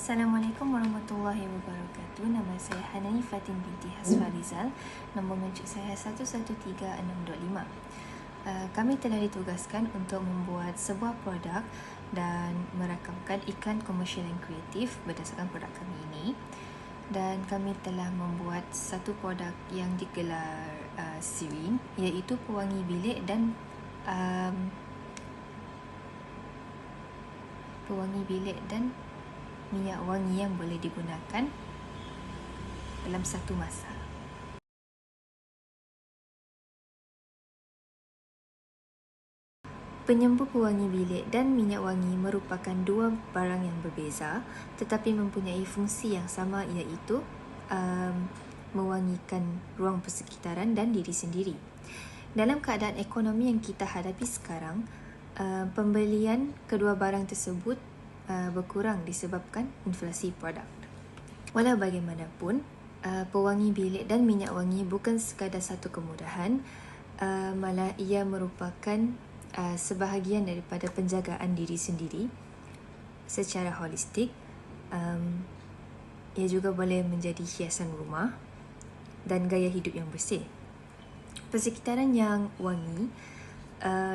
Assalamualaikum warahmatullahi wabarakatuh. Nama saya Hanani Fatin binti Hasfa Rizal. Nombor mencik saya 113625. Kami telah ditugaskan untuk membuat sebuah produk dan merakamkan iklan komersial dan kreatif berdasarkan produk kami ini. Dan kami telah membuat satu produk yang digelar Sirin, iaitu pewangi bilik dan minyak wangi yang boleh digunakan dalam satu masa. Penyembuh pewangi bilik dan minyak wangi merupakan dua barang yang berbeza tetapi mempunyai fungsi yang sama, iaitu mewangikan ruang persekitaran dan diri sendiri. Dalam keadaan ekonomi yang kita hadapi sekarang, pembelian kedua barang tersebut berkurang disebabkan inflasi produk. Walau bagaimanapun, pewangi bilik dan minyak wangi bukan sekadar satu kemudahan, malah ia merupakan sebahagian daripada penjagaan diri sendiri secara holistik. Ia juga boleh menjadi hiasan rumah dan gaya hidup yang bersih. Persekitaran yang wangi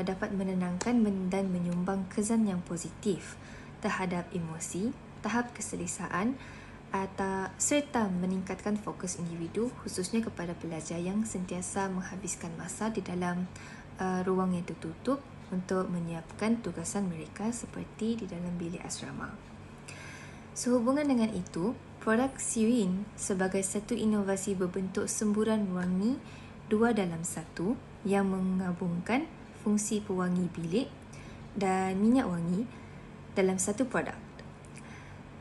dapat menenangkan dan menyumbang kesan yang positif terhadap emosi, tahap keselesaan serta meningkatkan fokus individu, khususnya kepada pelajar yang sentiasa menghabiskan masa di dalam ruang yang tertutup untuk menyiapkan tugasan mereka seperti di dalam bilik asrama. Sehubungan dengan itu, produk Sirin sebagai satu inovasi berbentuk semburan wangi 2 dalam 1 yang menggabungkan fungsi pewangi bilik dan minyak wangi dalam satu produk.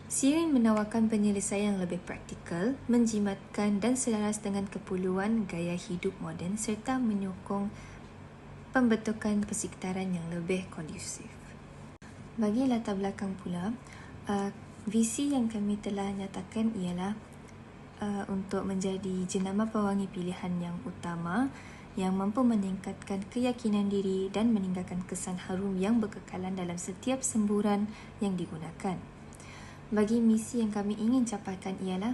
Sirin menawarkan penyelesaian yang lebih praktikal, menjimatkan dan selaras dengan keperluan gaya hidup moden serta menyokong pembentukan persekitaran yang lebih kondusif. Bagi latar belakang pula, visi yang kami telah nyatakan ialah untuk menjadi jenama pewangi pilihan yang utama yang mampu meningkatkan keyakinan diri dan meninggalkan kesan harum yang berkekalan dalam setiap semburan yang digunakan. Bagi misi yang kami ingin capaikan ialah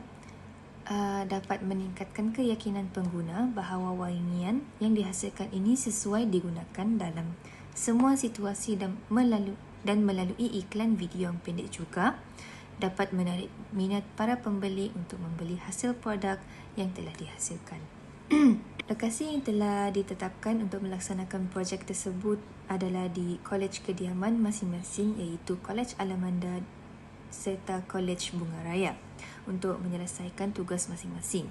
dapat meningkatkan keyakinan pengguna bahawa wangian yang dihasilkan ini sesuai digunakan dalam semua situasi dan melalui iklan video yang pendek juga dapat menarik minat para pembeli untuk membeli hasil produk yang telah dihasilkan. Lokasi yang telah ditetapkan untuk melaksanakan projek tersebut adalah di Kolej Kediaman masing-masing, iaitu Kolej Alamanda serta Kolej Bunga Raya untuk menyelesaikan tugas masing-masing.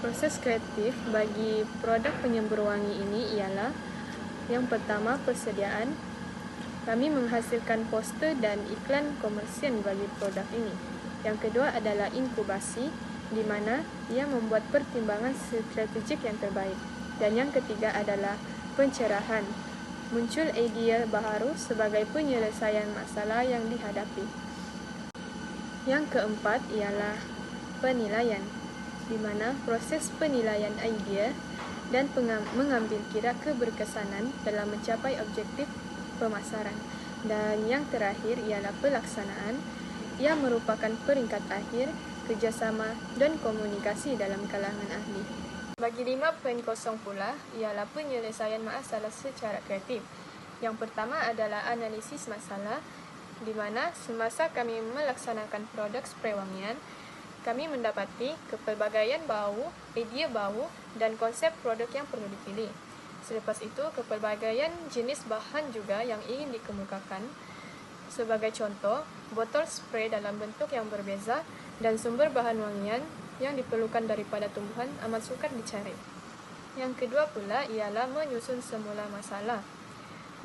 Proses kreatif bagi produk penyembur wangi ini ialah yang pertama, persediaan. Kami menghasilkan poster dan iklan komersial bagi produk ini. Yang kedua adalah inkubasi, di mana ia membuat pertimbangan strategik yang terbaik. Dan yang ketiga adalah pencerahan, muncul idea baharu sebagai penyelesaian masalah yang dihadapi. Yang keempat ialah penilaian, di mana proses penilaian idea dan mengambil kira keberkesanan dalam mencapai objektif pemasaran. Dan yang terakhir ialah pelaksanaan, ia merupakan peringkat akhir kerjasama dan komunikasi dalam kalangan ahli. Bagi 5.0 pula ialah penyelesaian masalah secara kreatif. Yang pertama adalah analisis masalah, di mana semasa kami melaksanakan produk spray wangian, kami mendapati kepelbagaian bau, idea bau dan konsep produk yang perlu dipilih. Selepas itu, kepelbagaian jenis bahan juga yang ingin dikemukakan. Sebagai contoh, botol spray dalam bentuk yang berbeza dan sumber bahan wangian yang diperlukan daripada tumbuhan amat sukar dicari. Yang kedua pula ialah menyusun semula masalah.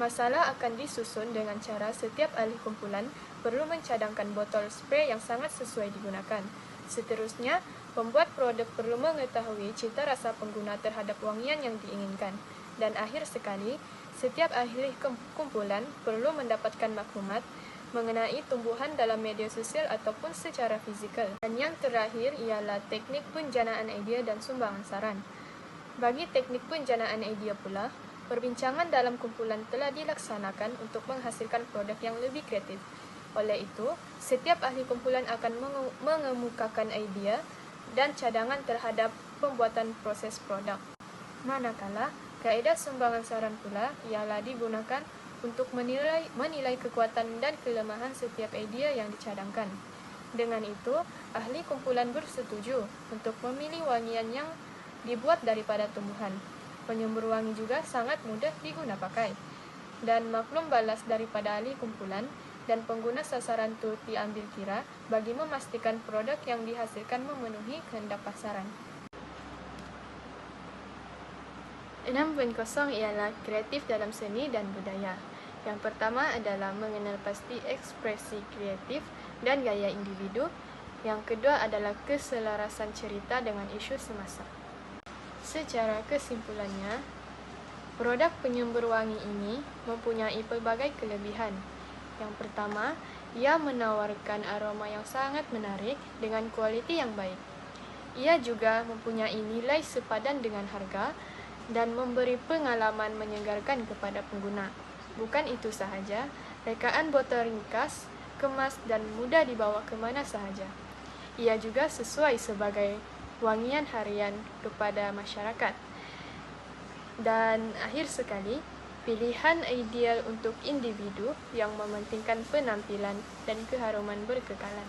Masalah akan disusun dengan cara setiap ahli kumpulan perlu mencadangkan botol spray yang sangat sesuai digunakan. Seterusnya, pembuat produk perlu mengetahui cita rasa pengguna terhadap wangian yang diinginkan. Dan akhir sekali, setiap ahli kumpulan perlu mendapatkan maklumat mengenai tumbuhan dalam media sosial ataupun secara fizikal. Dan yang terakhir ialah teknik penjanaan idea dan sumbangan saran. Bagi teknik penjanaan idea pula, perbincangan dalam kumpulan telah dilaksanakan untuk menghasilkan produk yang lebih kreatif. Oleh itu, setiap ahli kumpulan akan mengemukakan idea dan cadangan terhadap pembuatan proses produk. Manakala, kaedah sumbangan saran pula ialah digunakan untuk menilai kekuatan dan kelemahan setiap idea yang dicadangkan. Dengan itu, ahli kumpulan bersetuju untuk memilih wangian yang dibuat daripada tumbuhan. Penyembur wangi juga sangat mudah diguna pakai. Dan maklum balas daripada ahli kumpulan dan pengguna sasaran turut diambil kira bagi memastikan produk yang dihasilkan memenuhi kehendak pasaran. 6.0 ialah kreatif dalam seni dan budaya. Yang pertama adalah mengenal pasti ekspresi kreatif dan gaya individu. Yang kedua adalah keselarasan cerita dengan isu semasa. Secara kesimpulannya, produk penyembur wangi ini mempunyai pelbagai kelebihan. Yang pertama, ia menawarkan aroma yang sangat menarik dengan kualiti yang baik. Ia juga mempunyai nilai sepadan dengan harga dan memberi pengalaman menyegarkan kepada pengguna. Bukan itu sahaja, rekaan botol ringkas, kemas dan mudah dibawa ke mana sahaja. Ia juga sesuai sebagai wangian harian kepada masyarakat. Dan akhir sekali, pilihan ideal untuk individu yang mementingkan penampilan dan keharuman berkekalan.